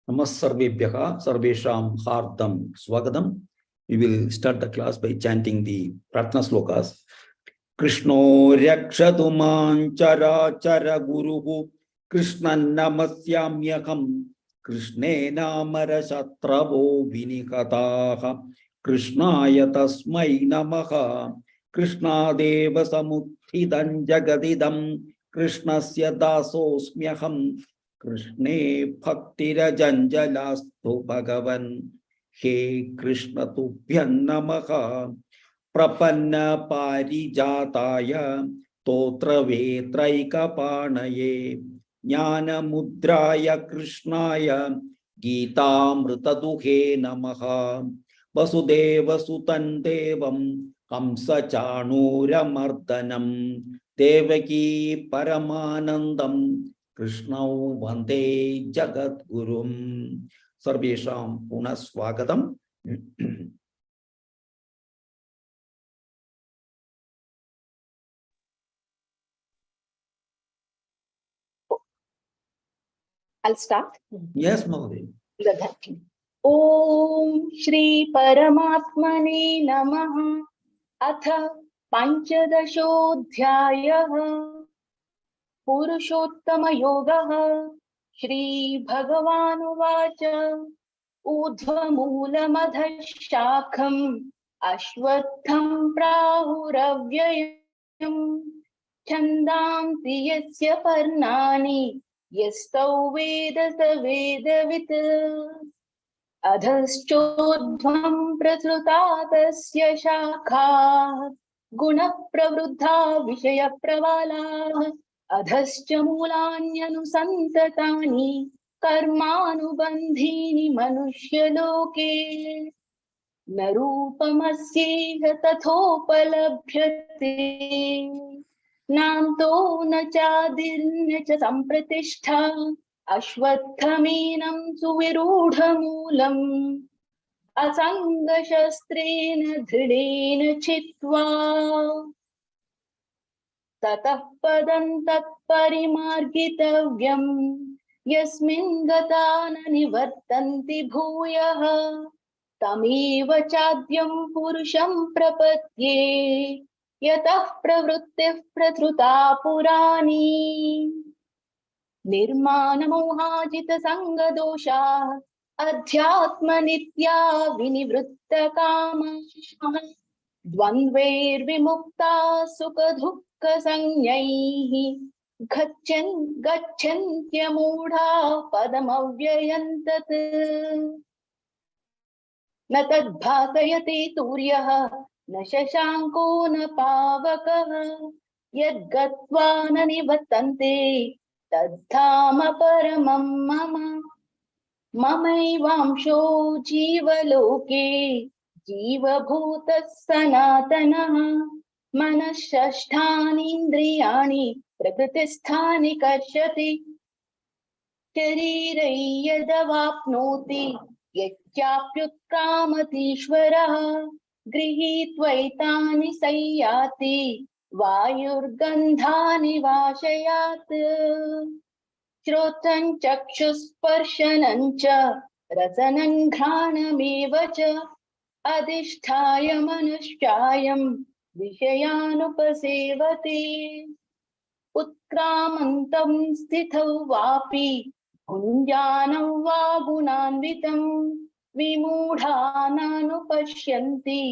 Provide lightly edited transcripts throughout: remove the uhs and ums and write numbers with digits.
Namassarvebhyah sarvesham hardam swagatam. We will start the class by chanting the Pratna Shlokas. Krishno rakshatu man chara chara guruhu Krishnan namasyamyakam Krishne namara shatravo vinikataha Krishnaya tasmai namaha Krishna deva samutthidam jagadidam Krishnasya dasosmyaham Krishne bhaktirajanjalastu bhagavan He Krishna tubhyan namaha Prapanna parijataya totra vetraika panaye Jnana mudraya Krishnaya Gita mritaduhe namaha Vasudeva sutan devam Kamsa chanura mardanam Devaki paramanandam Krishna vande jagat gurum. Sarvesham punaswagatam. I'll start. Yes, Mahadev. Om Shri Paramatmane Namaha Atha Panchadashodhyayah Purushottama Yogaha Shri Bhagavanuvacha Urdhva Moolam Shakham Ashwatham Prahuravyayam Chandamti Yasya Parnani Yastau Veda Savedavit Adhaschodhvam Prasrutasya Shakha Guna Pravruddha Vishaya Pravala Adhascha Mulanyanu Karmanubandhini Manushya Loke Narupamasyeha Tathopalabhyate Namto na chadirnya cha sampratishtha Ashwatthaminam suvirudhamulam Asanga shastrena dhridena chitva Tatah padam tatparimargitavyam Yasmin gatana nivartanti bhuyaha Tameva chadyam purusham prapatye Yatah pravrittif prathruta purani Nirmana mohajita sanga dosha Adhyatma nitya vinivritta kama Dvandvair vimukta sukha dukha sanyaihi Gacchantya mudha padamavyyantat Na tadbhasayate turyaha Na shashanko na pavakaha Yad gatva na nivattante Tadthama paramam mama Mamaivamsho jivaloke Jivabhutas sanatanaha Manashashthani indriyani Prakritisthani karshati Sharirai yadavapnoti Yachapyutkamatishvaraha Grihitvaitani sayyati Vayurgandhani vashayat Shrotan chakshusparshanancha Rasanan ghranamivacha Adishthaya manushayam Vishayanupasevati Utkramantam sthitau vapi Bhunjanam va gunanvitam Vimudhananupashyanti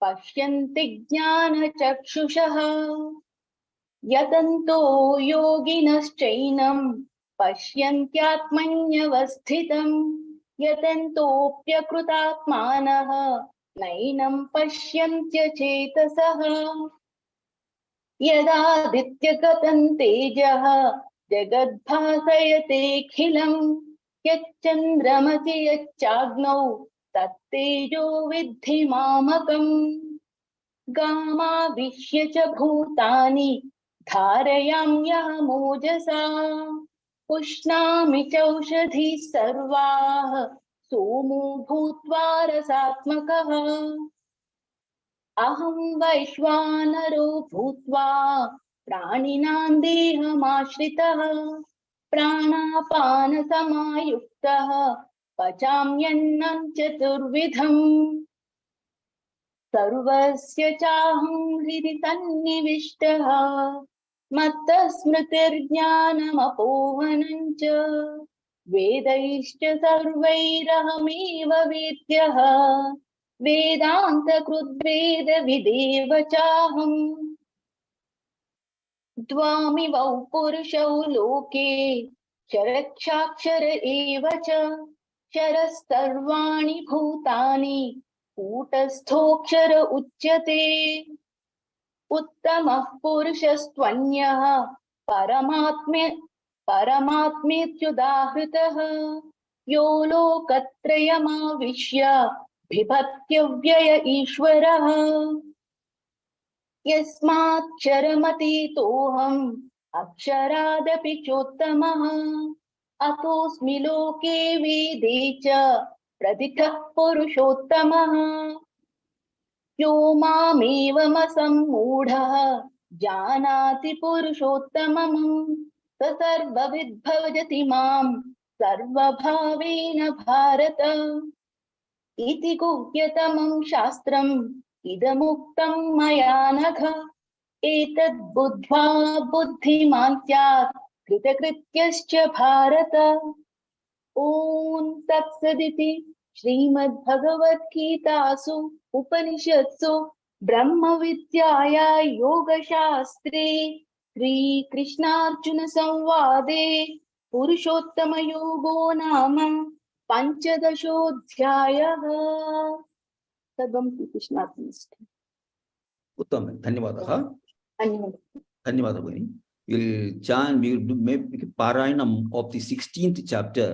Pashyanti jnana chakshushaha Yatanto yoginaschainam Pashyantyatmanyavasthitam Yatantopyakrutatmanaha Nainam pashyantya chetasaha Yadadityagatam tejaha Jagadbhasayate-khilam Yachandramasi yacchagnau Tattejo vidhi mamakam Gama vishya cha bhutani Dharayamyah mojasa Pushnami chaushadhi sarvah Somu bhutva rasatmakaha Aham vaishvanaro bhutva Praninam deham ashritaha Pranapana samayuktaha पचाम्यन्नं चतुर्विधम् सर्वस्य चाहं हृदि सन्निविष्टः मत्तः स्मृतिर्ज्ञानमपोहनं च वेदैश्च सर्वैरहमेव वेद्यः वेदान्तकृद्वेदविदेव चाहम् द्वामिमौ पुरुषौ लोके क्षरक्षाक्षर एव च क्षरः सर्वाणि भूतानि कूटस्थोऽक्षर उच्यते उत्तमः पुरुषस्त्वन्यः परमात्मेत्युदाहृतः यो लोकत्रयमाविश्य बिभत्यव्यय ईश्वरः यस्माक्षरमतीतोऽहम् अक्षरादपि चोत्तमः अतोऽस्मि लोके वेदे च प्रथितः पुरुषोत्तमः यो मामेवमसम्मूढः जानाति पुरुषोत्तमम् स सर्वविद् भजति माम् सर्वभावेन भारत इति गुह्यतमं शास्त्रम् इदमुक्तं मया नघ एतद् बुद्ध्वा बुद्धिमान् स्यात् कृतकृत्यश्च भारत ॐ तत्सदिति श्रीमद्भगवद्गीतासु उपनिषत्सु ब्रह्मविद्यायां योगशास्त्रे श्रीकृष्णार्जुन संवादे पुरुषोत्तमयोगो नाम पंचदशोऽध्यायः। सर्वं श्रीकृष्णार्पणमस्तु। उत्तम, धन्यवादः। धन्यवादः। धन्यवादः भगिनी. We'll chant, we will make Paranam of the 16th chapter.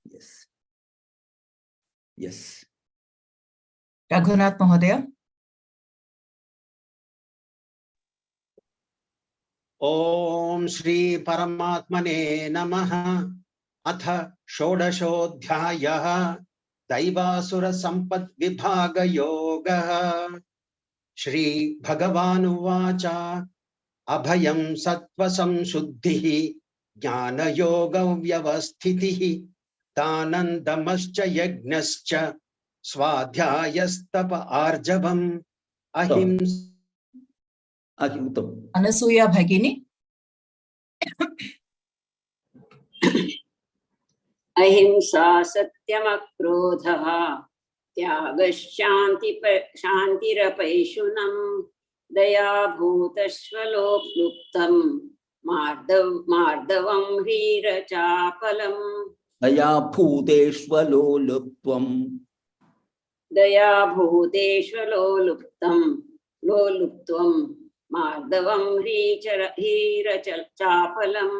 Yes. Yes. Raghunath महोदय. ओम श्री परमात्मने नमः। अथ षोडशोऽध्यायः दैवासुर संपत् विभाग योगः। श्री भगवानुवाच अभयं सत्त्वसंशुद्धिः ज्ञानयोग व्यवस्थितिः दानन्दमश्च यज्ञश्च स्वाध्यायस्तप आर्जवम् उत्तम। अनसूया भगिनी. अहिंसा सत्यमक्रोधः त्यागश्शान्तिरपैशुनम् दया भूतश्वलोप्लुप्तम् मार्दवं ह्रीरचापलम् दया भूतेष्वलोलुप्त्वम् लोलुप्त्वम् मार्दवं ह्रीरचापलम्।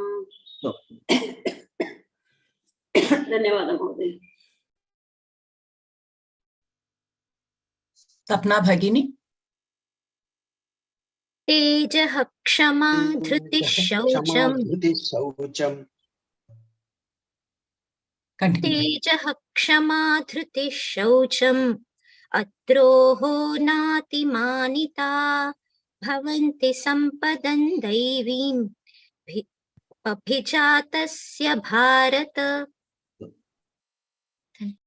धन्यवादः महोदय। सपना भगिनी. तेजः क्षमा धृतिः शौचम् तेजः क्षमा धृतिः शौचम् अद्रोहो नातिमानिता भवन्ति सम्पदं दैवीम् अभिजातस्य भारत।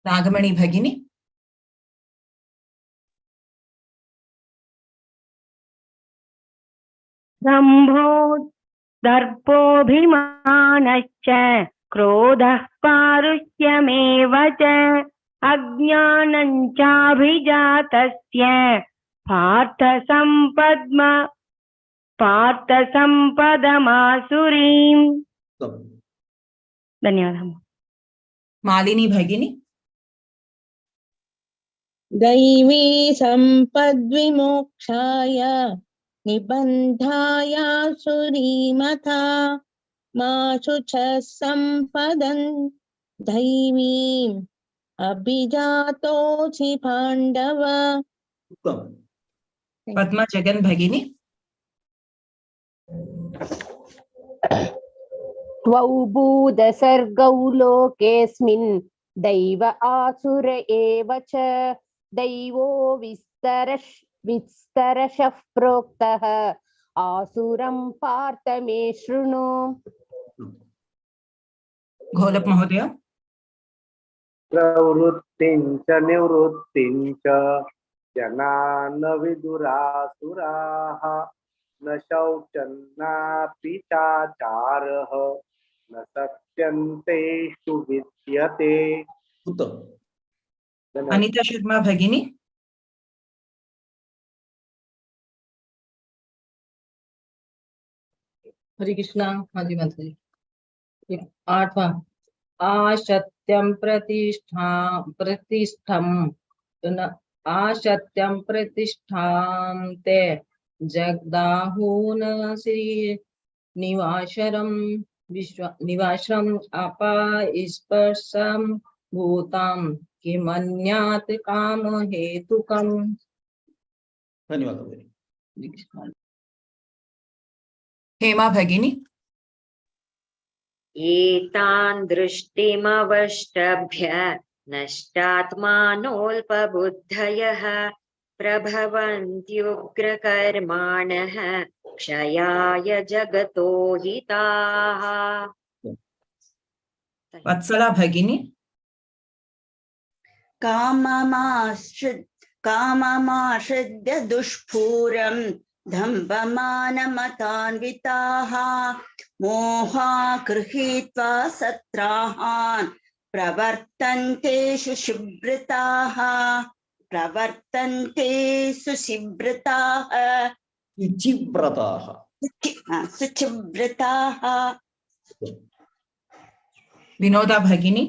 नागमणि भगिनी. दम्भो दर्पोऽभिमानश्च क्रोधः पारुष्यमेव च अज्ञानं चाभिजातस्य पार्थसम्पदमासुरीम्। धन्यवादः। मालिनी भगिनी. दैवी सम्पद्विमोक्षाय निबन्धाय सुरीमथा मा शुचः सम्पदं दैवीम् अभिजातोऽसि पाण्डव। पद्मा जगन भगिनी. द्वौ भूतसर्गौ लोकेऽस्मिन् दैव आसुर एव च दैवो विस्तरशः प्रोक्तः आसुरं पार्थ मे शृणु। घोलप् महोदय। प्रवृत्तिं च निवृत्तिं च जना न विदुरासुराः न शौचं नापि चाचारः न सत्यन्तेषु विद्यते। उत्तम। अनिता शर्मा भगिनी। हरे कृष्णा। हाँ जी माता जी। 8वां आशत्यं प्रतिष्ठां ते जगदाहून श्री निवाशरं निवाशरम् अपास्पर्शं भूतां किमन्यात् काम हेतुकम्। धन्यवाद। हेमा भगिनी। एतान् दृष्टिमवष्टभ्य नष्टात्मानोऽल्पबुद्धयः प्रभवन्त्युग्रकर्माणः क्षयाय जगतो हिताः। वत्सला भगिनी। काममाश्रित्य दुष्पूरं दम्भमानमतान्विताः मोहा गृहीत्वा सत्राहान् प्रवर्तन्ते सुशिवृताः सुचिव्रताः। विनोदा भगिनी।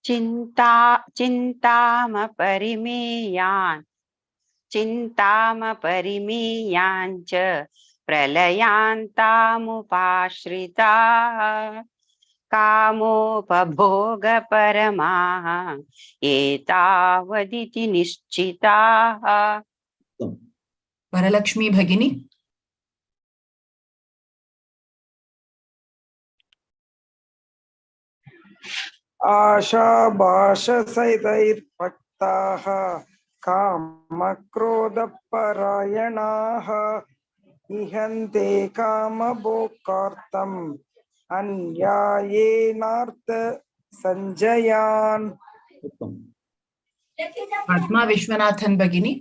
चिन्तामपरिमेयाञ्च प्रलयान्तामुपाश्रिताः कामोपभोगपरमाः एतावदिति निश्चिताः। वरलक्ष्मी भगिनी। आशाभाषसहितैर्भक्ताः कामक्रोधपरायणाः इहन्ते कामभोगार्थम् अन्यायेनार्थसञ्चयान्। आत्मा विश्वनाथन भगिनी।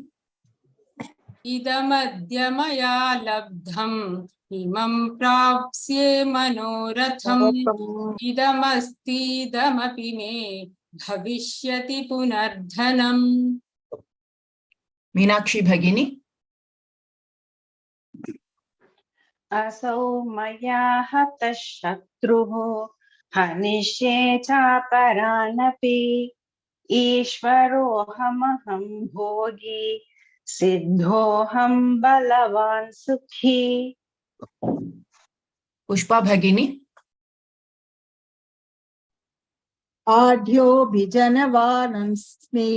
इदमद्य मया लब्धम् इमं प्राप्स्ये मनोरथम् इदमस्तीदमपि मे भविष्यति पुनर्धनम्। मीनाक्षी भगिनी। असौ मया हतः शत्रुः हनिष्ये चापरानपि ईश्वरोऽहमहं भोगी सिद्धोऽहं बलवान् सुखी। पुष्पा भगिनी। आढ्योऽभिजनवानस्मि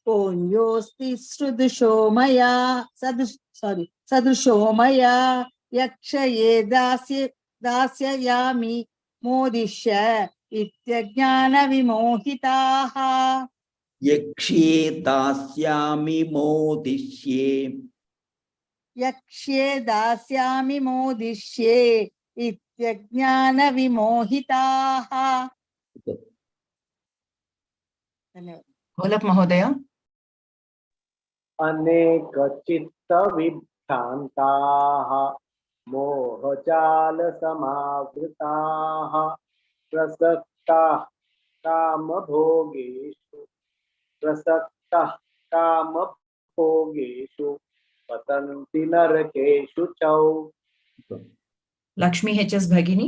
पुण्योऽस्ति सदृशो मया यक्षये दास्यामि मोदिष्य इत्यज्ञानविमोहिताः। यक्ष्ये दास्यामि मोदिष्ये इत्यज्ञानविमोहिताः। घोलप् महोदय। अनेकचित्तविभ्रान्ताः मोहजालसमावृताः प्रसक्ताः कामभोगेषु पतन्ति नरकेषु च। लक्ष्मी HS भगिनी।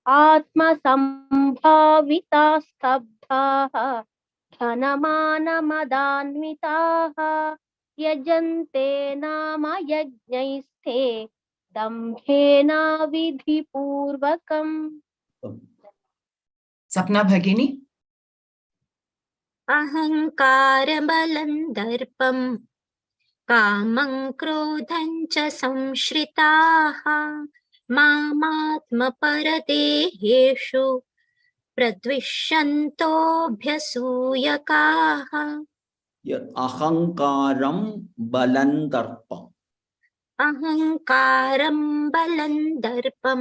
आत्मसम्भाविता स्तब्धाः धनमानमदान्विताः यजन्ते नाम यज्ञैस्ते दम्भेन विधिपूर्वकम्। सपना भगिनी। अहङ्कारबलं दर्पं कामं क्रोधं च संश्रिताः मामात्मपरदेहेषु प्रद्विषन्तोऽभ्यसूयकाः Ahankaram balandarpam. अहङ्कारं बलं दर्पं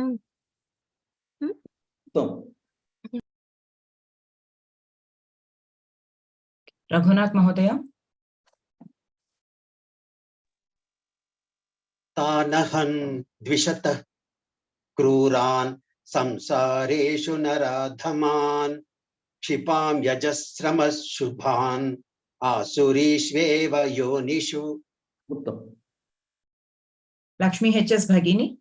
रघुनाथ महोदय तानहन् द्विषतः क्रूरान् संसारेषु नराधमान् क्षिपां यजस्रमः शुभान् आसुरीष्वेव योनिषु. लक्ष्मी HS भगिनी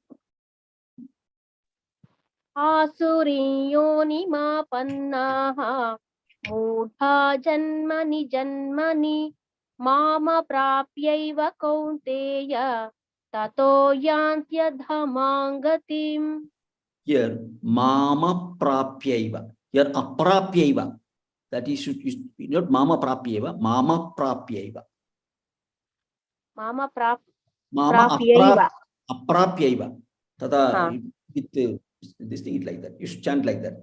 आसुरीयोनिमापन्नाः मूढा जन्मनि जन्मनि मामप्राप्यैव कौन्तेय ततो यान्त्यधमां गतिम्. Here, mama prapyaiva. Here, aprapyaiva. That is not mama prapyaiva, mama prapyaiva. Mama Mama prapyaiva. aprapyaiva. Tada with this thing is like that. You should chant like that.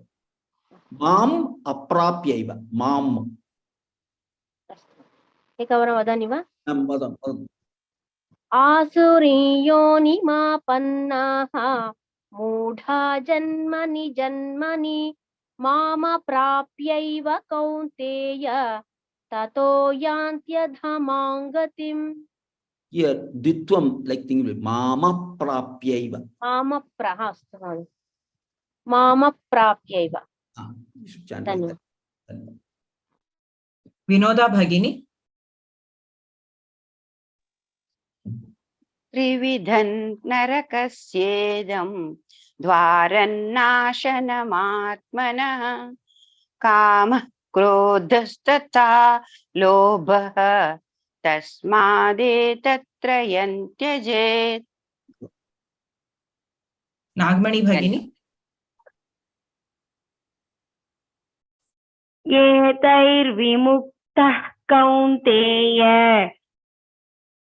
Mam aprapyaiva. Mam. एकवारं वदामि वा? आसुरीयोनिमापन्नाः मूढा जन्मनि जन्मनि मामप्राप्यैव कौन्तेय ततो यान्त्यधमां गतिम्. Here, ditvam like thing mama prapyaiva. मामप्राप्यैव. You should chant like that. विनोदा भगिनी त्रिविधं नरकस्येदं द्वारन्नाशनमात्मनः कामः क्रोधस्तथा लोभः तस्मादेतत्त्रयं त्यजेत्. नागमणि भगिनी एतैर्विमुक्तः कौन्तेय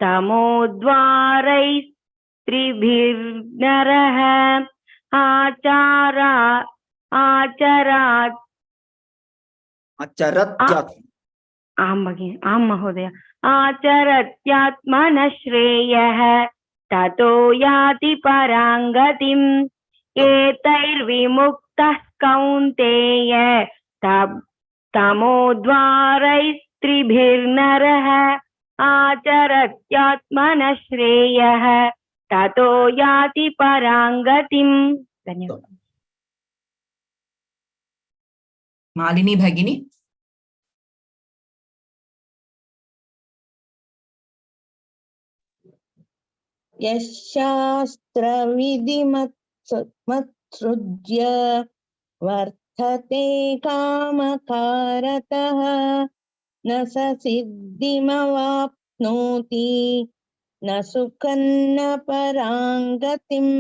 तमोद्वारैस्त्रिभिर्नरः आं महोदय आचरत्यात्मनः श्रेयः ततो याति परां गतिम्. एतैर्विमुक्तः कौन्तेय तमोद्वारैस्त्रिभिर्नरः आचरत्यात्मनः श्रेयः ततो याति परां गतिम्. धन्यवादः. मालिनी भगिनी यशास्त्रविधिमत्सृज्य वर्धते कामकारतः न स सिद्धिमवाप्नोति न सुखं न परां गतिम्.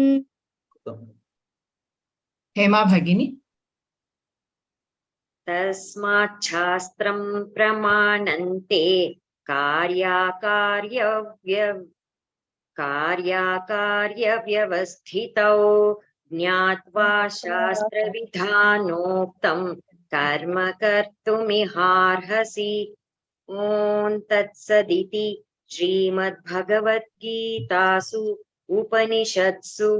हेमा भगिनी तस्माच्छास्त्रं प्रमाणन्ते कार्याकार्यव्यवस्थितौ ज्ञात्वा शास्त्रविधानोक्तं कर्म कर्तुमिहार्हसि. ॐ तत्सदिति श्रीमद्भगवद्गीतासु उपनिषत्सु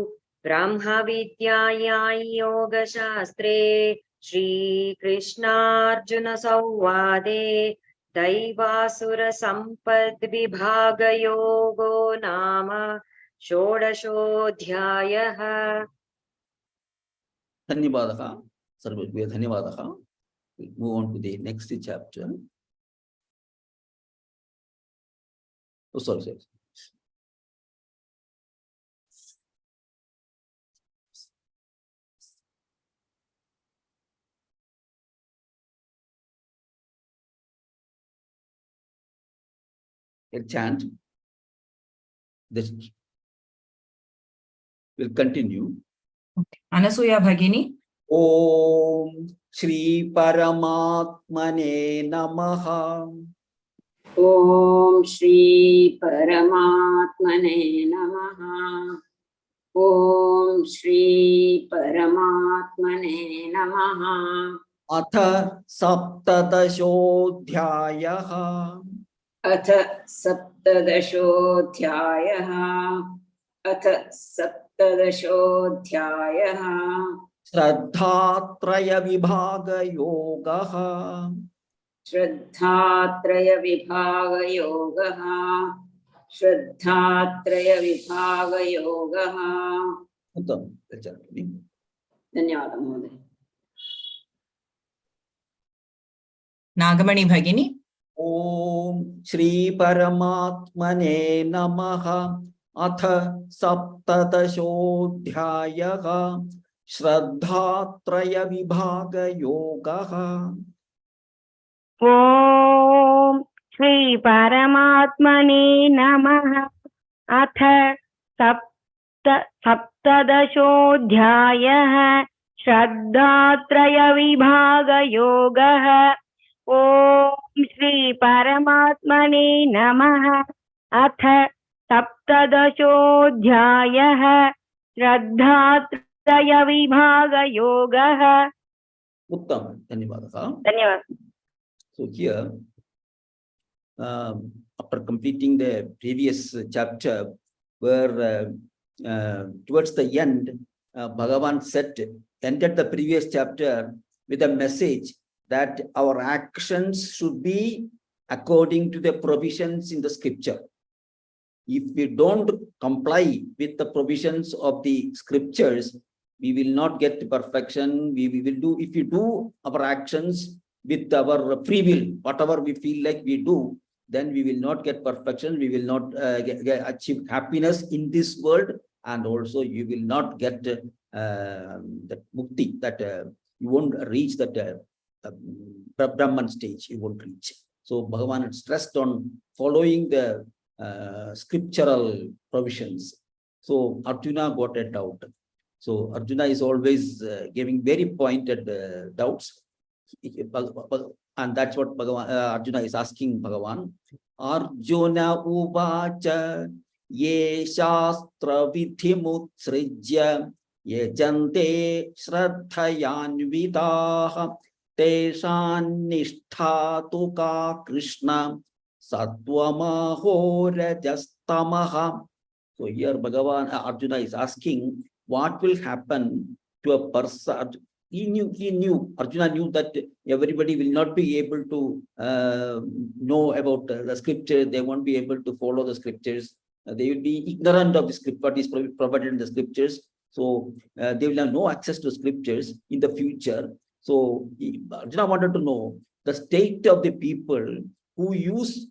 ब्रह्मविद्यायां योगशास्त्रे श्रीकृष्णार्जुन संवादे दैवासुरसम्पद्विभागयोगो नाम षोडशोऽध्यायः. धन्यवादः सर्वेभ्यः धन्यवादः. We'll move on to the next chapter. Oh, sorry. A chant. This will continue. Okay. Anasuya Bhagini. Om Shri Paramatmane Namaha. Om Shri Paramatmane Namaha. Om Shri Paramatmane Namaha. Atha saptadashodhyayaha. अथ सप्तदशोऽध्यायः अथ सप्तदशोऽध्यायः Shraddhatraya vibhaga yogaha. श्रद्धात्रयविभागयोगः श्रद्धात्रयविभागयोगः Uttam. धन्यवादः महोदय Nagamani Bhagini. Om Shri Paramatmane Namaha. Atha saptadashodhyayaha. Shraddhatraya vibhaga yogaha. ॐ श्री परमात्मने नमः अथ सप्तदशोऽध्यायः श्रद्धात्रयविभागयोगः ॐ श्री परमात्मने नमः अथ सप्तदशोऽध्यायः श्रद्धात्रयविभागयोगः Uttam. Dhanyavadah. धन्यवादः So here, after completing the previous chapter, where towards the end, Bhagavan ended the previous chapter with a message that our actions should be according to the provisions in the scripture. If we don't comply with the provisions of the scriptures, we will not get perfection. We will do, if we do our actions with our free will, whatever we feel like we do, then we will not get perfection. We will not achieve happiness in this world, and also you will not get that mukti, that you won't reach that Brahman stage, you won't reach. So Bhagavan had stressed on following the scriptural provisions. So Arjuna got a doubt. So Arjuna is always giving very pointed doubts. And that's what Arjuna is asking Bhagavan. Arjuna uvacha ye shastra vidhimutsrijya yajante shraddhayanvidaha teshan nishtha ka Krishna satvamaho rajastamaha. So here Bhagavan, Arjuna is asking, what will happen to a person? Arjuna knew that everybody will not be able to know about the scripture. They won't be able to follow the scriptures. They will be ignorant of the script, what is provided in the scriptures. So they will have no access to scriptures in the future. So Arjuna wanted to know the state of the people who use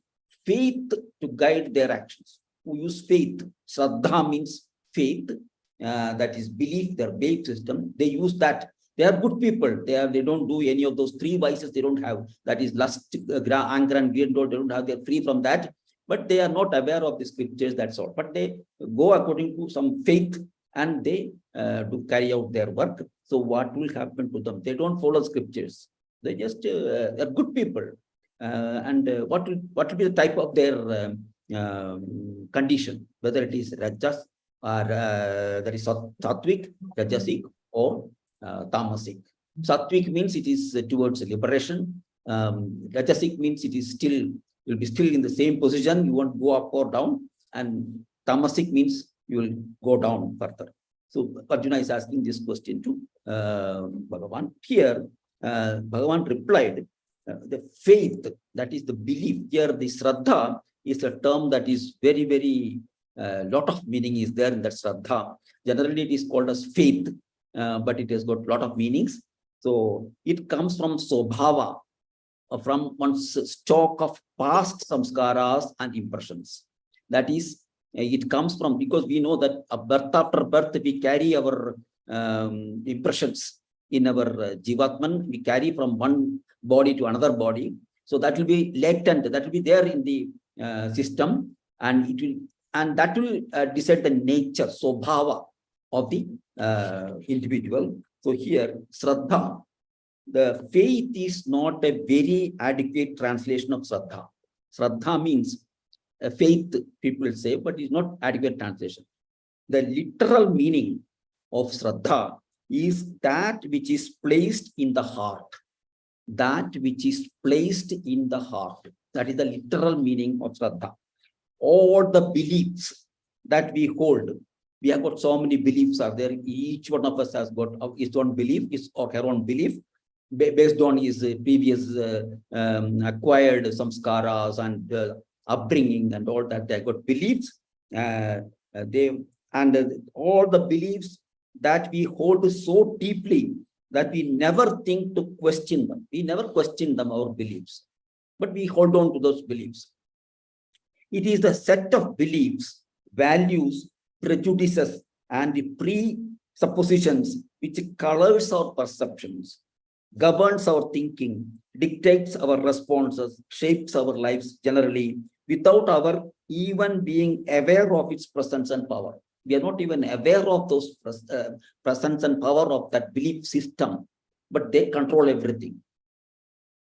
faith to guide their actions, who use faith. Shraddha means faith, that is belief, their belief system. They use that. They are good people. They don't do any of those three vices. They don't have, that is lust, anger, and greed. They don't have. They're free from that. But they are not aware of the scriptures. That's all. But they go according to some faith, and they do carry out their work. So what will happen to them? They don't follow scriptures. They just are good people. And what will be the type of their condition? Whether it is rajas or that is sattvic, rajasic, or tamasic. Sattvic means it is towards liberation. Rajasic means it is still, you'll be still in the same position. You won't go up or down. And tamasic means you will go down further. So Arjuna is asking this question to Bhagavan. Here, Bhagavan replied, the faith, that is the belief. Here, the Shraddha is a term that is very, very, lot of meaning is there in that Shraddha. Generally, it is called as faith, but it has got a lot of meanings. So it comes from Sobhava, from one's stock of past samskaras and impressions. That is, it comes from, because we know that birth after birth, we carry our impressions in our Jivatman. We carry from one body to another body. So that will be latent, that will be there in the system, and it will, and that will decide the nature, Sobhava of the individual. So here, Shraddha, the faith is not a very adequate translation of Shraddha. Shraddha means faith, people say, but it's not adequate translation. The literal meaning of Shraddha is that which is placed in the heart. that which is placed in the heart. That is the literal meaning of Shraddha. All the beliefs that we hold, we have got so many beliefs are there. Each one of us has got his own belief, his or her own belief, based on his previous acquired samskaras and upbringing and all that. They got beliefs. All the beliefs that we hold so deeply that we never think to question them. We never question them, our beliefs, but we hold on to those beliefs. It is the set of beliefs, values, prejudices, and the presuppositions which colors our perceptions, governs our thinking, dictates our responses, shapes our lives generally, without our even being aware of its presence and power. We are not even aware of those presence and power of that belief system, but they control everything.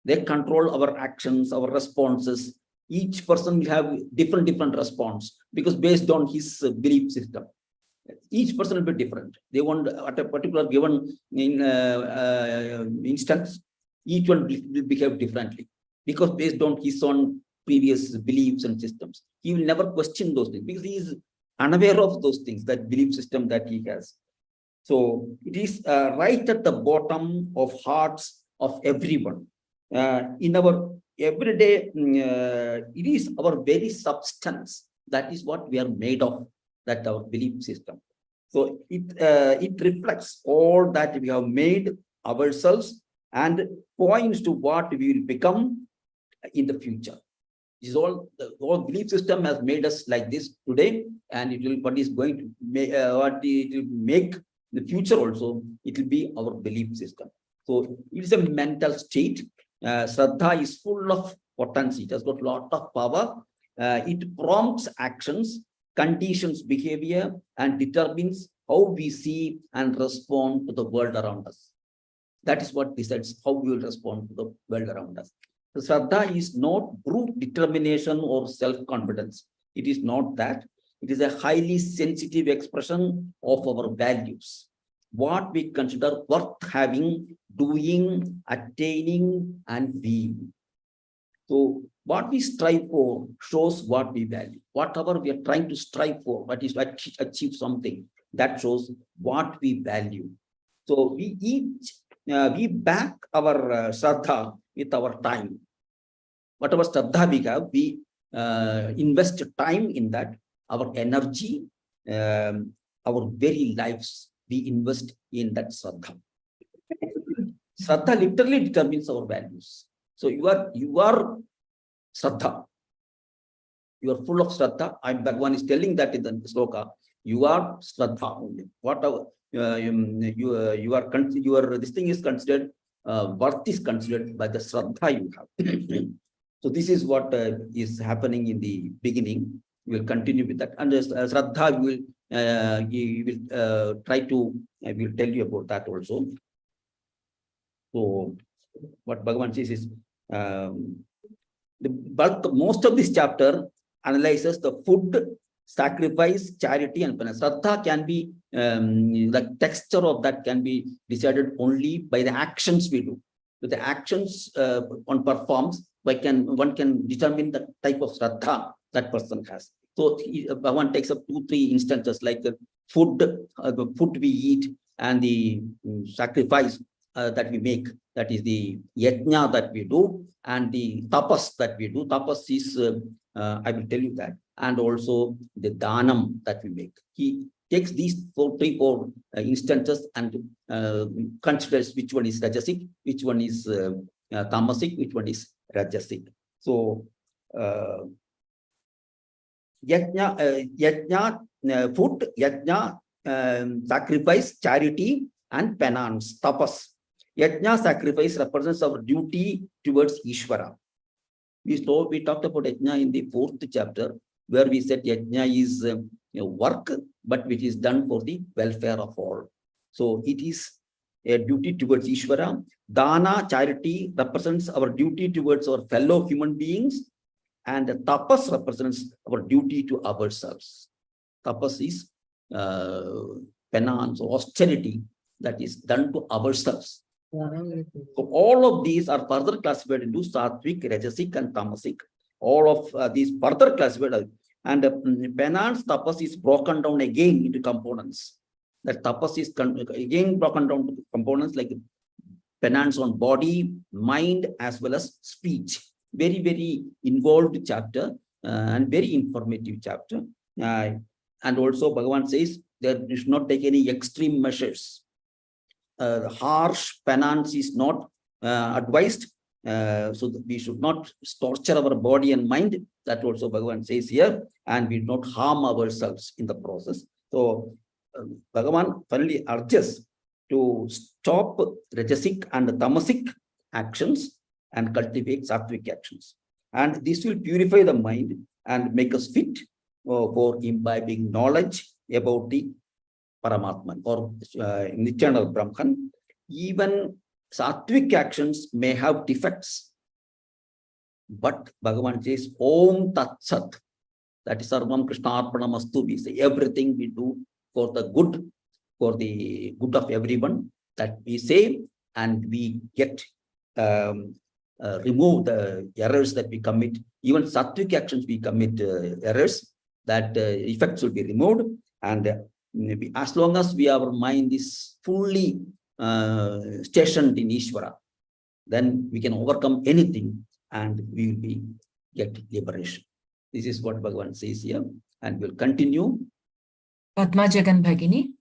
They control our actions, our responses. Each person will have different response because based on his belief system. Each person will be different. They want at a particular given instance, each one will behave differently because based on his own previous beliefs and systems. He will never question those things because he is unaware of those things, that belief system that he has. So it is right at the bottom of hearts of everyone. In our everyday, it is our very substance. That is what we are made of, that our belief system. So it reflects all that we have made ourselves and points to what we will become in the future. This is all the whole belief system has made us like this today, and it will what is going to make what it will make the future also. It will be our belief system. So it is a mental state. Shraddha is full of potency. It has got a lot of power. It prompts actions, conditions behavior, and determines how we see and respond to the world around us. That is what decides how we will respond to the world around us. So Shraddha is not brute determination or self-confidence. It is not that. It is a highly sensitive expression of our values. What we consider worth having, doing, attaining, and being. So what we strive for shows what we value. Whatever we are trying to strive for, what is to achieve something, that shows what we value. So we back our Shraddha with our time. Whatever Shraddha we have, we invest time in that, our energy, our very lives, we invest in that Shraddha. Shraddha literally determines our values. So you are Shraddha. You are full of Shraddha. Bhagavan is telling that in the Shloka. You are Shraddha only. Whatever this thing is considered, worth is considered by the Shraddha you have. So this is what is happening in the beginning. We will continue with that. And Shraddha will try to, I will tell you about that also. So what Bhagavan says is, most of this chapter analyzes the food, sacrifice, charity, and penance. Shraddha can be, the texture of that can be decided only by the actions we do. With the actions one performs, one can determine the type of Shraddha that person has. So one takes up 2-3 instances like the food we eat and the sacrifice that we make. That is the yajna that we do and the tapas that we do. Tapas is, I will tell you that, and also the dhanam that we make. He takes these 3-4 instances and considers which one is rajasic, which one is tamasic, which one is rajasic. So yajna, food, yajna, sacrifice, charity, and penance, tapas. Yajna, sacrifice, represents our duty towards Ishvara. We talked about yajna in the 4th chapter, where we said yajna is work, but which is done for the welfare of all. So it is a duty towards Ishvara. Dana, charity, represents our duty towards our fellow human beings, and tapas represents our duty to ourselves. Tapas is penance or austerity that is done to ourselves. So all of these are further classified into sattvic, rajasic, and tamasic. All of these further classified, and penance tapas is broken down again into components. That tapas is again broken down to components like penance on body, mind, as well as speech. Very, very involved chapter and very informative chapter. And also Bhagavan says that you should not take any extreme measures. Harsh penance is not advised. So that we should not torture our body and mind. That also Bhagavan says here, and we do not harm ourselves in the process. So Bhagavan finally urges to stop rajasic and tamasic actions and cultivate sattvic actions. And this will purify the mind and make us fit for imbibing knowledge about the Paramatman or eternal Brahman. Even sattvic actions may have defects, but Bhagavan says, Om Tat Sat. That is Sarvam Krishna Arpanamastu. We say everything we do for the good of everyone, that we say, and we get remove the errors that we commit. Even sattvic actions we commit errors, that effects will be removed. And maybe as long as our mind is fully stationed in Ishvara, then we can overcome anything and we will get liberation. This is what Bhagavan says here, and we'll continue. Padma Jagan Bhagini.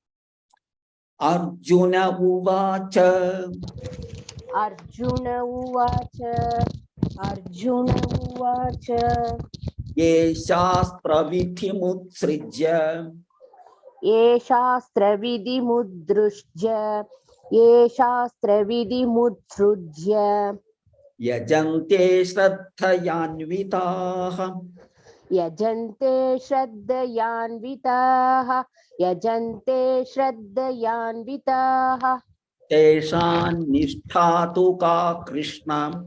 Arjuna Uvacha. Arjuna Uvacha. Arjuna Uvacha. Ye Shastra Vidhimutsrijya. Ye Shastra Vidhimudrujya. Ye Shastra Vidhimudsrujya. Yajante Shraddhayanvitaha. Yajante Shraddhayanvitaha. Yajante Shraddhayanvitaha. Teshan Nishtatu Ka Krishna.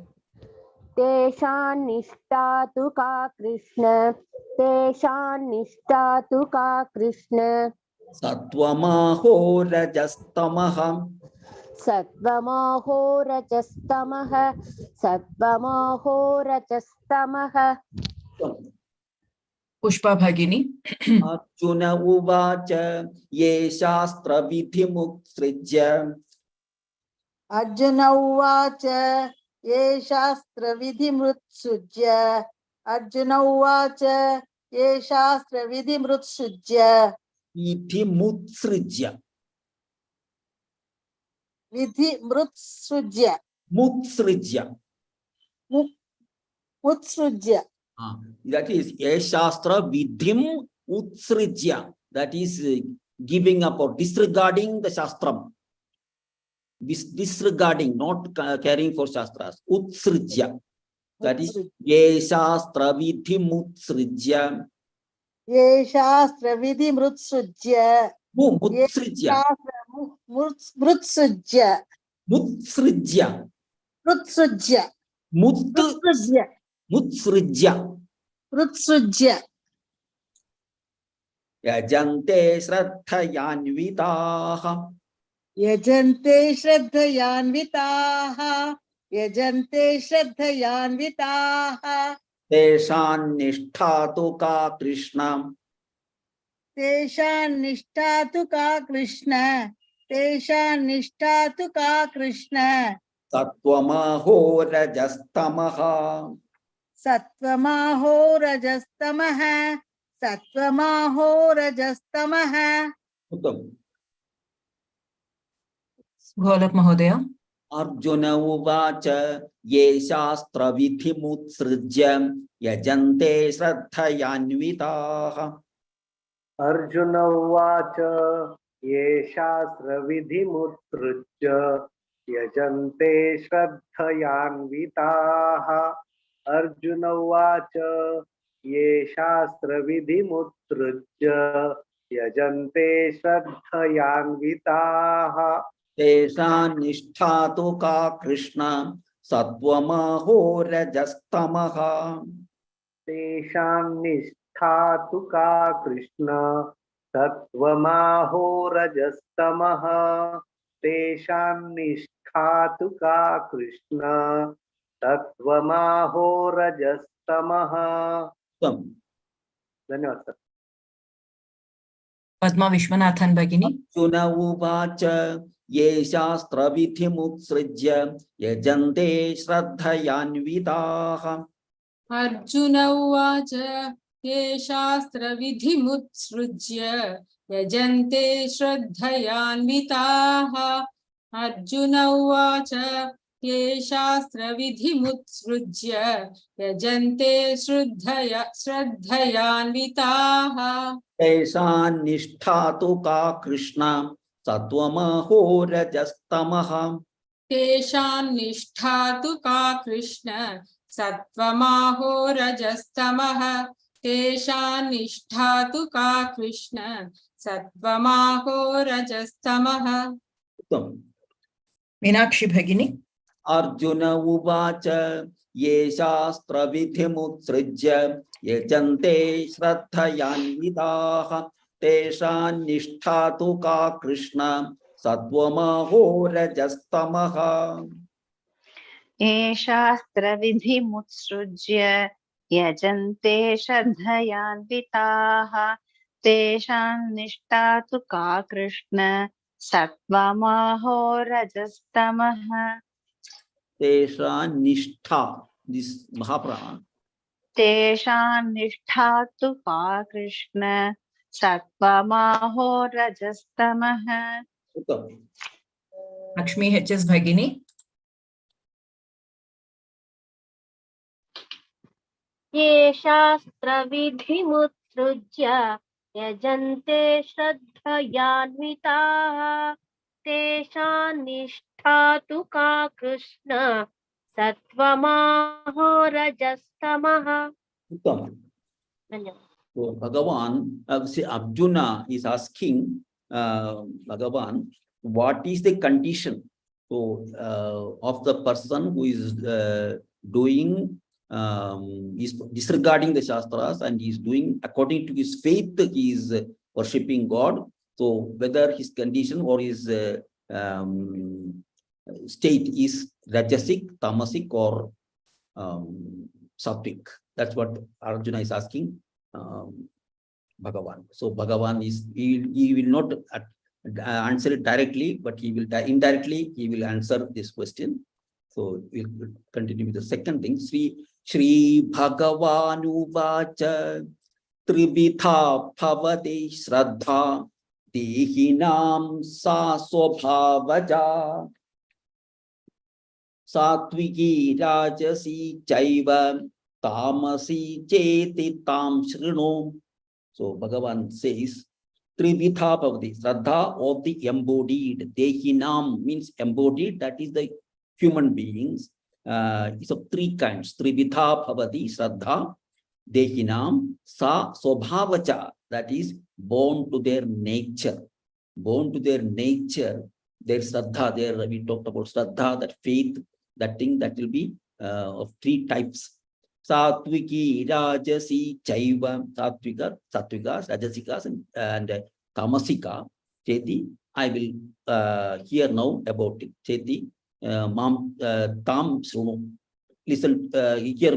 Teshan Nishtatu Ka Krishna. Teshan Nishtatu Ka Krishna. Satvamaho Rajastamaha. Satvamaho Rajastamaha. Satvamaho Rajastamaha. Pushpa Bhagini. Arjuna Uvacha Ye Shastra Vidhimutsrijya. Arjuna Uvacha Ye Shastra Vidhimrutsujya. Arjuna Uvacha Ye Shastra Vidhimrutsujya. Vidhimutsrijya. Vidhimrutsujya. Mutsrijya. Mutsujya. That is a Shastra Vidhim Utsrijya. That is giving up or disregarding the Shastram. Disregarding, not caring for Shastras. Utsrijya. That is Ye Shastra Vidhim Utsrijya. Ye Shastra Vidhimrutsujya. Mutsrijya. Mutsujya. Mutsrijya. Mutsujya. Mutsrijya. Mutsrijya. Mutsujya. Yajante Shraddhayanvitaha. Yajante Shraddhayanvitaha. Yajante Shraddhayanvitaha. Teshan Nishtatu Ka Krishna. Teshan Nishtatu Ka Krishna. Teshan Nishtatu Ka Krishna. Satvamaho Rajastamaha. Satvamaho Rajastamaha. Satvamaho Rajastamaha. Golak Mahodaya. Arjuna Uvacha Ye Shastra Vidhimutsrijya. Yajante Shraddhayanvitaha. Arjuna Uvacha Ye Shastra Vidhimutsrijya. Yajante Shraddhayanvitaha. Arjuna Uvacha Ye Shastra Vidhimutsrijya. Yajante Shraddhayanvitaha. Teshan Nishtatu Ka Krishna. Satvamaho Rajastamaha. Teshan Nishtatu Ka Krishna. Satvamaho Rajastamaha. Teshan Nishtatu निष्ठातु का कृष्ण तत्वमाहो रजस्तमः। धन्यवाद सर। Padma Vishwanathan Bhagini. Arjuna uvacha ye shastra vidhimutsrajya yajante shraddhayanvitaha. Arjuna uvacha ye shastra vidhimutsrujya yajante shraddhayanvitaha. Arjuna uvacha ye shastra vidhimutsrujya yajante shraddhayanvitaha. Teshan nishtatu ka Krishna satvamaho rajastamaha. Teshan nishtatu ka Krishna satvamaho rajastamaha. Teshan nishtatu ka Krishna satvamaho rajastamaha. Meenakshi Bhagini. Arjuna uvacha ye shastra vidhimutsrajya yajante shraddhayanvitaha. Teshan nishtatu ka Krishna satvamaho rajastamaha. ये शास्त्रविधिमुत्सृज्य यजन्ते श्रद्धयान्विताः तेषां निष्ठा तु का कृष्ण सत्त्वमहो रजस्तमः। Teshan nishtha, this Mahaprana. तेषां निष्ठा तु का कृष्ण सत्त्वमहो रजस्तमः। Lakshmi H.S. Bhagini. ये शास्त्रविधिमुत्सृज्य यजन्ते श्रद्धयान्विताः तेषां निष्ठा तु का कृष्ण सत्त्वमाहो रजस्तमः। धन्यवाद। So Bhagavan, see Arjuna is asking Bhagavan, what is the condition of the person who is doing, is disregarding the Shastras and he is doing according to his faith, he is worshipping God. So whether his condition or his state is Rajasic, Tamasic or Sattvic. That's what Arjuna is asking Bhagavan. So Bhagavan is, he will not answer it directly, but he will indirectly, he will answer this question. So we'll continue with the second thing. Shri Bhagavanu Vacha Tribitha Bhavati Shraddha Dehinam Sa Swabhavaja Satviki Rajasi Chaiva Tamasi Cheti Tam Shrino. So Bhagavan says, Trivitha Bhavati, Shraddha of the embodied. Dehinam means embodied, that is the human beings. It's of three kinds. Trivitha Bhavati, Shraddha, Dehinam, Sa Swabhavacha, that is born to their nature. Born to their nature, their Shraddha, there we talked about Shraddha, that faith, that thing that will be of three types. Satviki, Rajasi, Chaiva, Sattvikas, Rajasikas, and Tamasika. Cheti, I will hear now about it. Cheti, Tam Sruno. Listen, hear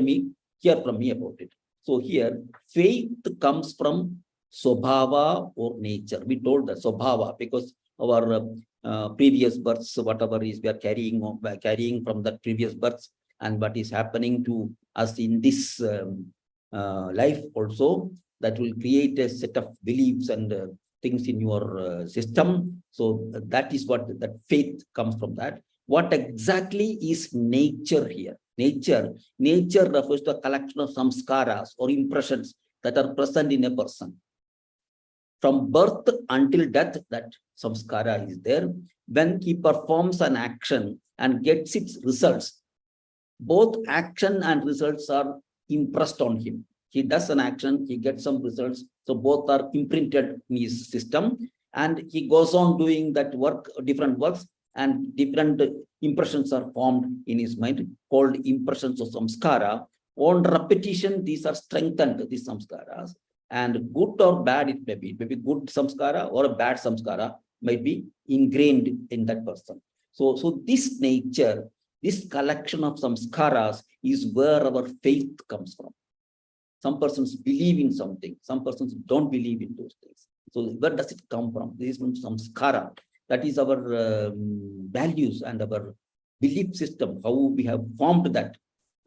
from me about it. So here, faith comes from Swabhava or nature. We told that Swabhava, because our previous births, whatever is we are carrying from the previous births, and what is happening to us in this life also, that will create a set of beliefs and things in your system. So that is what that faith comes from that. What exactly is nature here? Nature refers to a collection of samskaras or impressions that are present in a person. From birth until death, that samskara is there. When he performs an action and gets its results, both action and results are impressed on him. He does an action, he gets some results. So both are imprinted in his system, and he goes on doing that work, different works, and different impressions are formed in his mind, called impressions of samskara. On repetition, these are strengthened, these samskaras, and good or bad it may be. It may be good samskara or a bad samskara might be ingrained in that person. So this nature, this collection of samskaras is where our faith comes from. Some persons believe in something, some persons don't believe in those things. So where does it come from? This is from samskara. That is our values and our belief system, how we have formed that.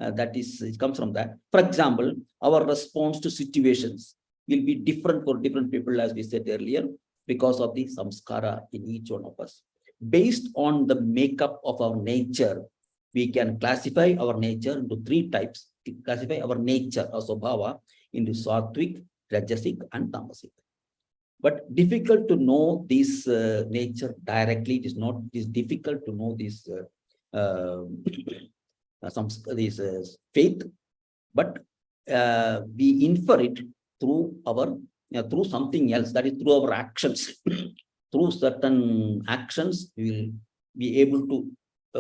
It comes from that. For example, our response to situations will be different for different people, as we said earlier, because of the samskara in each one of us. Based on the makeup of our nature, we can classify our nature into three types. Classify our nature, our swabhava, into sattvic, rajasic, and tamasic. But difficult to know this nature directly. It is difficult to know this faith, but we infer it through our through something else, that is through our actions. Through certain actions, we will be able to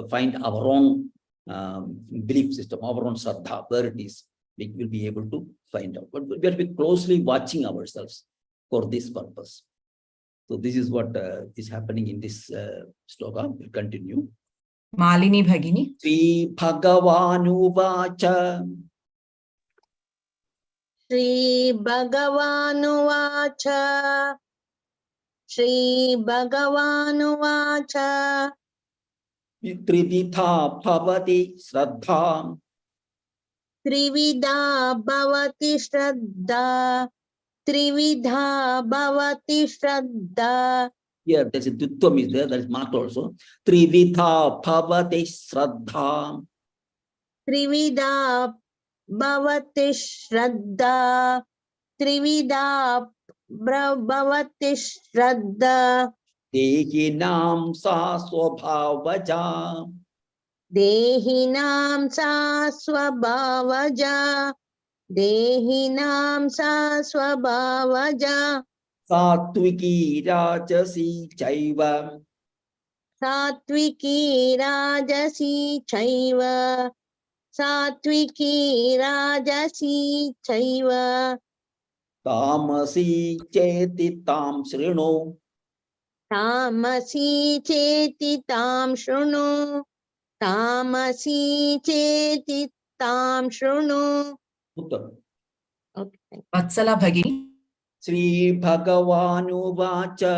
find our own belief system, our own shraddha, where it is. We will be able to find out. But we have to be closely watching ourselves for this purpose. So this is what is happening in this sloka. We'll continue. Malini Bhagini. Shri Bhagavanuvacha. Shri Bhagavanuvacha. Shri Bhagavanuvacha. Trividha bhavati shraddha. Trividha bhavati shraddha. Trividha bhavati shraddha. Here, there's a dutvam is there, that is marked also. Trividha bhavati shraddha. Trividha bhavati shraddha. Trividha bhavati shraddha. Dehinam sa swabhavaja. Dehinam sa swabhavaja. Dehinam sa swabhavaja. Satviki rajasi chaiva. Satviki rajasi chaiva. Satviki rajasi chaiva. Tamasi cheti tam shrinu. Tamasi cheti tam shrunu. Tamasi cheti tam shrunu. Uttam. Okay. Vatsala Bhagini. Shri Bhagavanuvacha.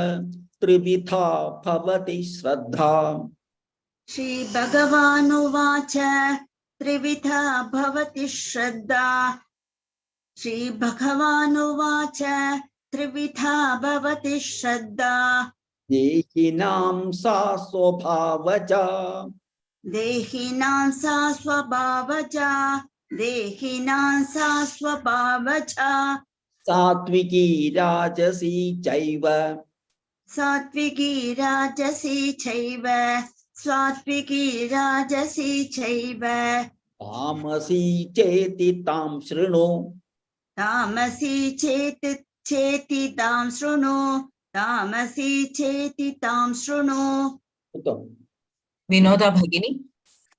Trividha bhavati shraddha. Shri Bhagavanuvacha Trividha bhavati shraddha. Shri Bhagavanuvacha Trividha bhavati shraddha. Dehinam sa swabhavaja. Dehinam sa swabhavaja. Dehinam sa swabhavaja. Satviki rajasi chaiva. Satviki rajasi chaiva. Satviki rajasi chaiva. Tamasi cheti tam shrinu. Tamasi cheti tam shrunu. Tamasi cheti tam shrunu. Uttam. Vinoda Bhagini.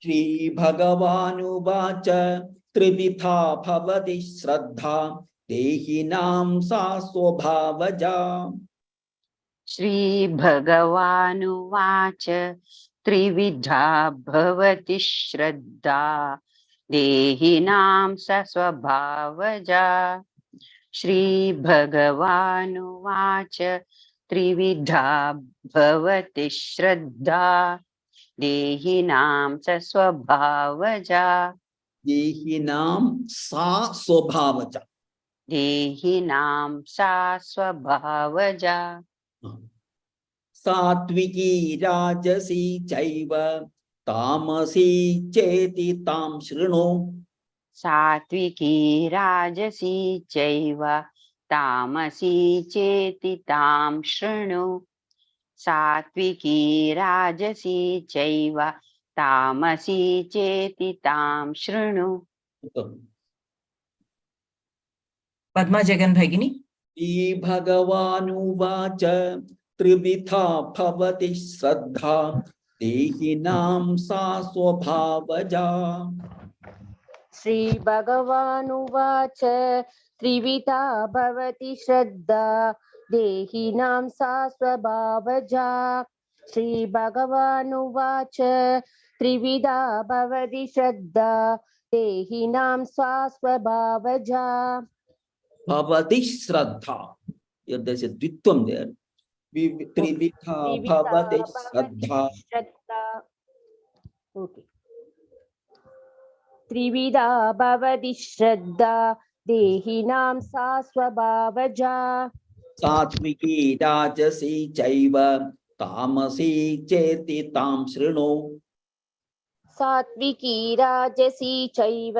Shri Bhagavanuvacha. Trividha bhavati shraddha. Dehinam sa swabhavaja. Shri Bhagavanuvacha Trividha bhavati shraddha Dehinam sasvabhavaja. Shri Bhagavanuvacha Trividha bhavati shraddha Dehinam sasvabhavaja. Dehinam sa swabhavaja. Dehinam sasvabhavaja. Satviki rajasi chaiva. Tamasi cheti tam shrinu. Satviki rajasi chaiva tamasi cheti tam shrinu. Satviki rajasi chaiva tamasi cheti tam shrinu. Padma Jagan Bhagini. Shri Bhagavanuvacha. Trividha bhavati shraddha. Dehinam sa swabhavaja. Shri Bhagavanuvacha Trividha bhavati shraddha Dehinam sa swabhavaja. श्रीभगवानुवाच त्रिविधा भवति श्रद्धा देहिनां सा स्वभावजा Bhavati Shraddha. Here there's a Dvitvam there. Trividha Bhavati Shraddha. Shraddha okay त्रिविधा भवति श्रद्धा देहिनां सा स्वभावजा Satviki Rajasi Chaiva Tamasi Cheti Tam Shrino. सात्विकी राजसी चैव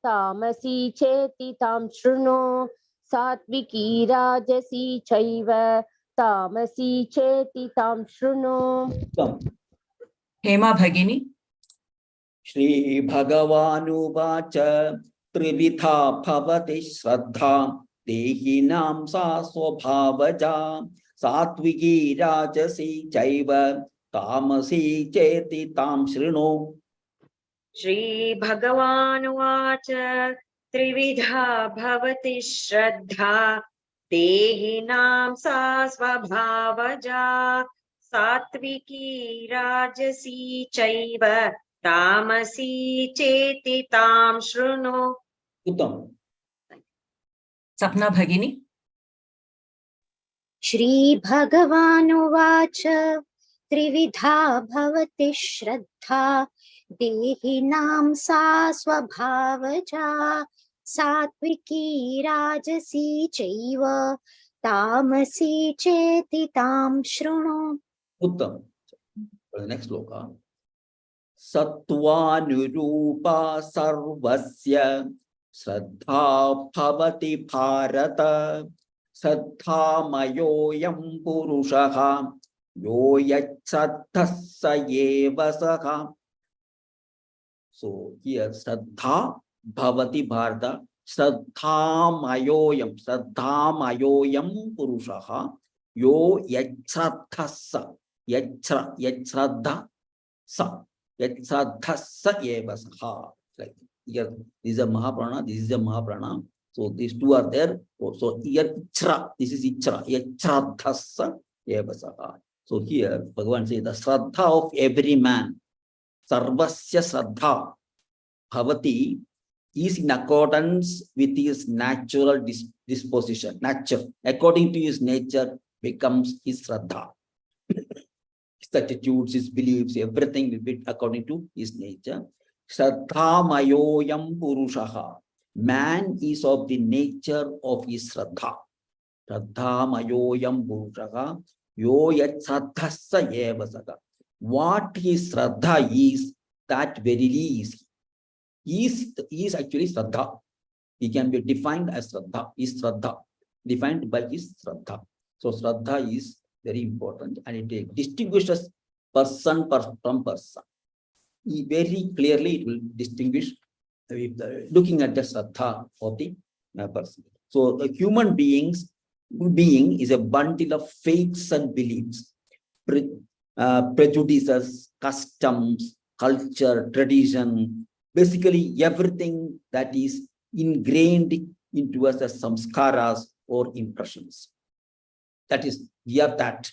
तामसी चेति तां शृणु सात्विकी राजसी चैव तामसी चेति तां शृणु हेमा भगिनी Shri Bhagavanuvacha Trividha Bhavati Shraddha Dehinam Sa Swabhavaja Satviki Rajasi Chaiva Tamasi Cheti Tam Shrino. श्रीभगवानुवाच त्रिविधा भवति श्रद्धा देहिनां सा स्वभावजा सात्विकी राजसी चैव तामसी चेति तां शृणु Uttam. सपना भगिनी श्रीभगवानुवाच त्रिविधा भवति श्रद्धा देहिनां सा स्वभावजा सात्विकी राजसी चैव तामसी चेति तां शृणु Uttam. The next sloka. Sattvanurupa sarvasya Shraddha bhavati bharata Saddhamayoyam purushaha yo yachsaddhassa eva saha. So here Shraddha bhavati bharata Saddhamayoyam purushaha yo yachsaddhassa yachraddha sa eva saha. Like here, this is a Mahaprana, this is a Mahaprana. So these two are there. So here ichra, this is ichra, yachraddhassa eva saha. So here Bhagavan says the Shraddha of every man, sarvasya Shraddha bhavati, is in accordance with his natural disposition, nature. According to his nature becomes his Shraddha. His attitudes, his beliefs, everything will be according to his nature. Shraddha mayoyam purushaha. Man is of the nature of his Shraddha. Shraddha mayoyam purushaha. Yo yat shraddhassa eva saga. What his Shraddha is, that verily is he. He is actually Shraddha. He can be defined as Shraddha. Is Shraddha. Defined by his Shraddha. So Shraddha is very important and it distinguishes person from person. Very clearly it will distinguish with looking at the Shraddha of the person. So a human being is a bundle of faiths and beliefs, prejudices, customs, culture, tradition, basically everything that is ingrained into us as samskaras or impressions. That is, we are that.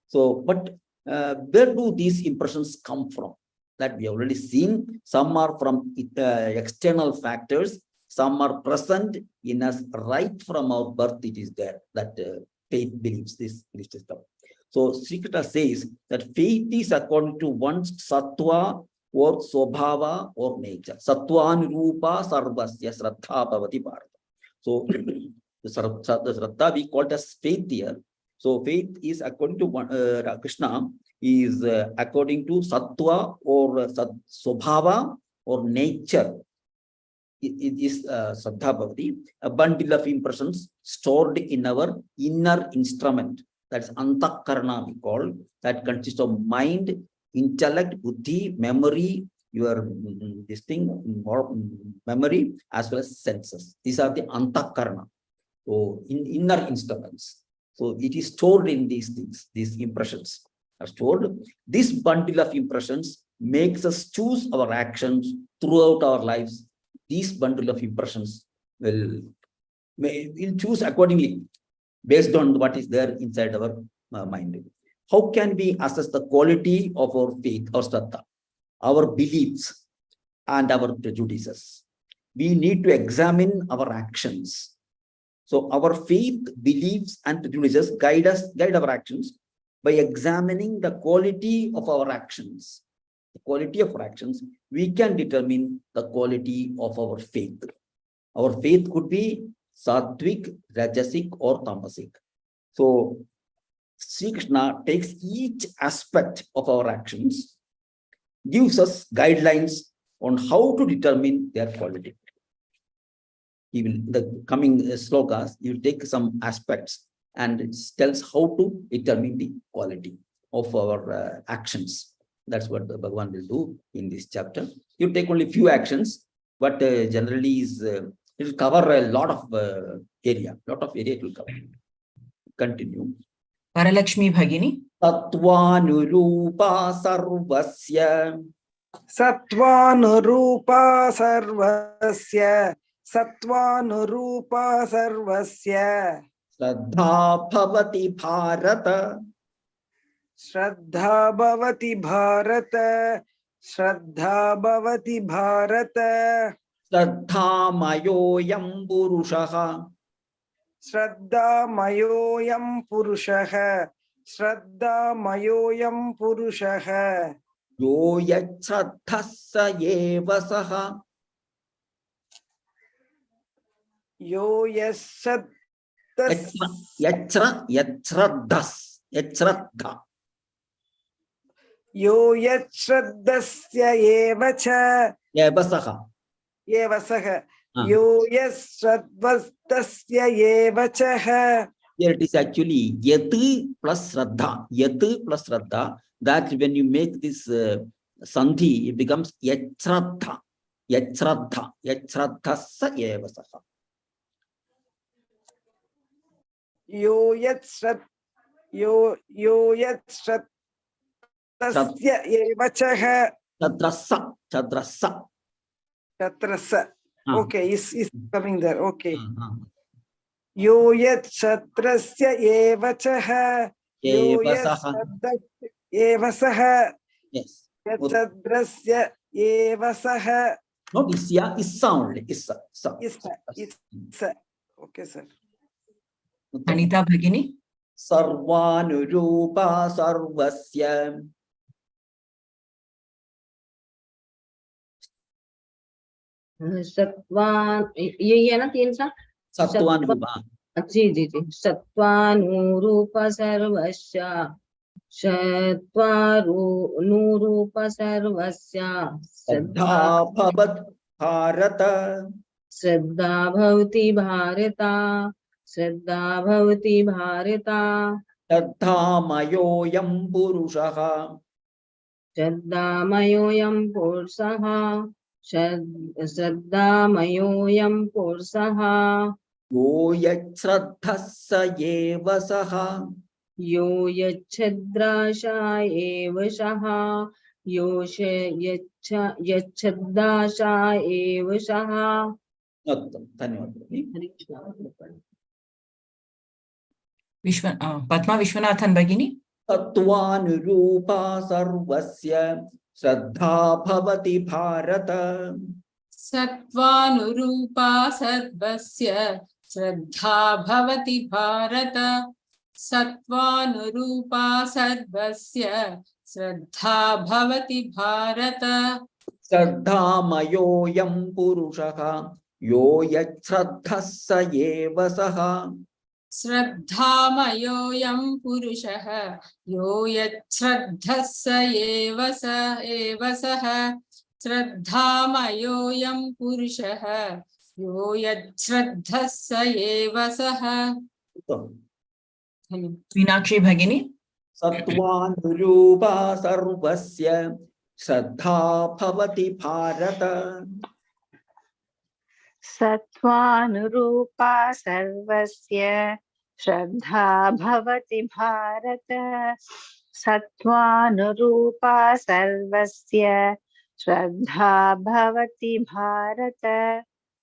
So, but where do these impressions come from? That we have already seen. Some are from external factors. Some are present in us right from our birth. It is there that faith believes this belief system. So Shikta says that faith is according to one's sattva or swabhava or nature. Sattvan rupa sarvasya shraddha bhavati bharata. So the shraddha we call it as faith here. So faith is according to Krishna is according to sattva or swabhava or nature. It is Shraddha Bhavati, a bundle of impressions stored in our inner instrument. That's Antakarana we call. That consists of mind, intellect, buddhi, memory, your memory as well as senses. These are the Antakarana. So inner instruments. So it is stored in these things, these impressions are stored. This bundle of impressions makes us choose our actions throughout our lives. These bundle of impressions will choose accordingly based on what is there inside our mind. how can we assess the quality of our faith or Shraddha, our beliefs and our prejudices? We need to examine our actions. So our faith, beliefs, and prejudices guide our actions by examining the quality of our actions. The quality of our actions, we can determine the quality of our faith. Our faith could be sattvic, rajasic, or tamasic. So Sri Krishna takes each aspect of our actions, gives us guidelines on how to determine their quality. He will, the coming slokas, he will take some aspects and it tells how to determine the quality of our actions. That's what the Bhagavan will do in this chapter. He will take only few actions, but generally it will cover a lot of area. It will cover. Continue. Varalakshmi Bhagini. Sattvanurupa sarvasya. Sattvanurupa sarvasya. Sattvanurupa sarvasya. Shraddha bhavati bharata. Shraddha bhavati bharata. Shraddha bhavati bharata. Shraddha mayoyam purushaha. Shraddha mayoyam purushaha. Shraddha mayoyam purushaha. Yo yachraddhassa yevasaha. Yo yachraddhas. Yachraddha. Yo yachraddhasya evacha. Yevasaha. Yevasaha. Yo yachraddhasya evachaha. Here it is actually yat plus shraddha. Yat plus shraddha. That when you make this sandhi, it becomes yachraddha. Yachraddha. Yachraddhassa yevasaha. Yo yachraddhasya evachaha. Chadrassa. Chadrasa. Okay, is coming there. Okay. Yo yat chatrasya evachaha. Yo yat evasaha. Yes. Chadrasya evasaha. Not isya, issa only. Issa. Okay, sir. Anita Bhagini. Sarvanurupa sarvasya. Sattvan, ये है ना तीन सा Sattvanurupa. जी सत्वानुरूप सर्वस्य सत्वानुरूप सर्वस्य श्रद्धा भवति भारत. श्रद्धा भवति भारत श्रद्धा भवति भारत श्रद्धामयोऽयं पुरुषः. श्रद्धामयोऽयं पुरुषः श्रद्धामयोऽयं पुरुषः यो यच्छ्रद्धः स एव सः. यो यच्छ्रद्धाशा एव सः यो यच्छ्रद्धाशा एव सः. धन्यवादः. Padma Vishwanathan Bhagini. तत्त्वानुरूपा सर्वस्य श्रद्धा भवति भारत. सत्त्वानुरूपा सर्वस्य श्रद्धा भवति भारत. सत्त्वानुरूपा सर्वस्य श्रद्धा भवति भारत. श्रद्धामयोऽयं पुरुषः यो यच्छ्रद्धः स एव सः. श्रद्धामयोऽयं पुरुषः यो यच्छ्रद्धः स एव सः. श्रद्धामयोऽयं पुरुषः यो यच्छ्रद्धः स एव सः. Meenakshi Bhagini. सत्त्वानुरूपा सर्वस्य श्रद्धा भवति भारत. सत्त्वानुरूपा सर्वस्य श्रद्धा भवति भारत सत्त्वानुरूपा सर्वस्य श्रद्धा भवति भारत.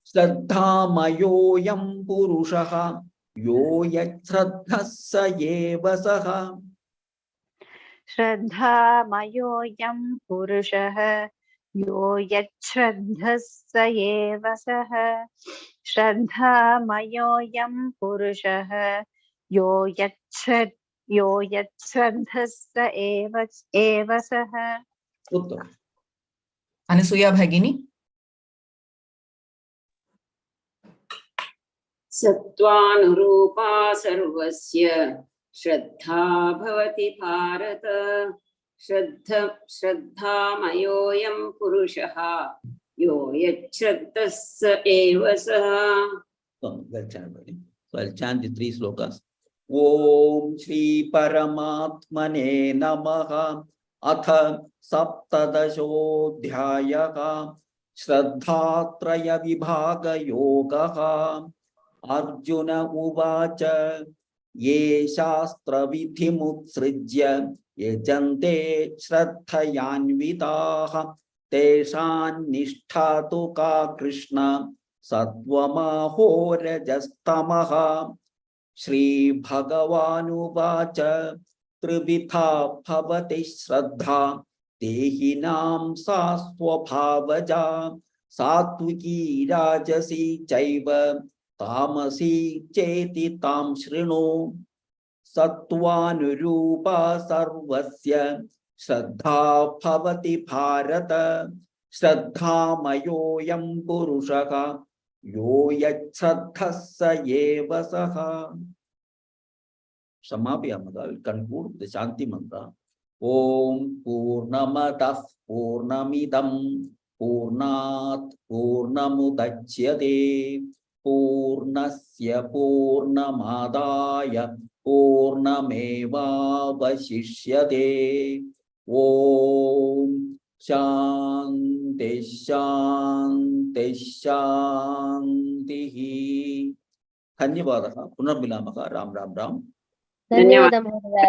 श्रद्धामयोऽयं पुरुषः यो यच्छ्रद्धः स एव सः. श्रद्धामयोऽयं पुरुषः यो यच्छ्रद्धः स एव सः श्रद्धामयोऽयं पुरुषः यो यच्छ्रद्धः स एव सः उत्तम Anasuya Bhagini. सत्त्वानुरूपा सर्वस्य श्रद्धा भवति भारत श्रद्धामयोऽयं पुरुषः यो यच्छ्रद्धः स एव सः. Well chanted. So I'll chant the 3 slokas. Om Shri Paramatmane Namaha Atha Saptadashodhyayaka Shraddhatraya Vibhaga Yogaha Arjuna Uvacha Ye Shastra Vidhimutsrijya Yajante Shraddhayanvitaha Teshan Nishtatu Ka Krishna Satvamaho Rajastamaha Shri Bhagavanuvacha Trivitha Bhavati Shraddha Dehinam Saswabhavaja Satviki Rajasi Chaiva Tamasi Cheti Tam Shrinu Sattvanurupa Sarvasya Shraddha Bhavati Bharata Shraddhamayoyam Purushaka Yo Yachraddhassa Eva Saha. Samapyamada, will conclude with the Shanti mantra. Om Purnamadah Purnamidam Purnat Purnamudachyate Purnasya Purnamadaya Purnameva Vashishyate. Om Shanti Shanti Shanti. Dhanyavadaha. Punarmilamaka. Ram Ram Ram. ಧನ್ಯವಾದ ಮಹೋದಯ.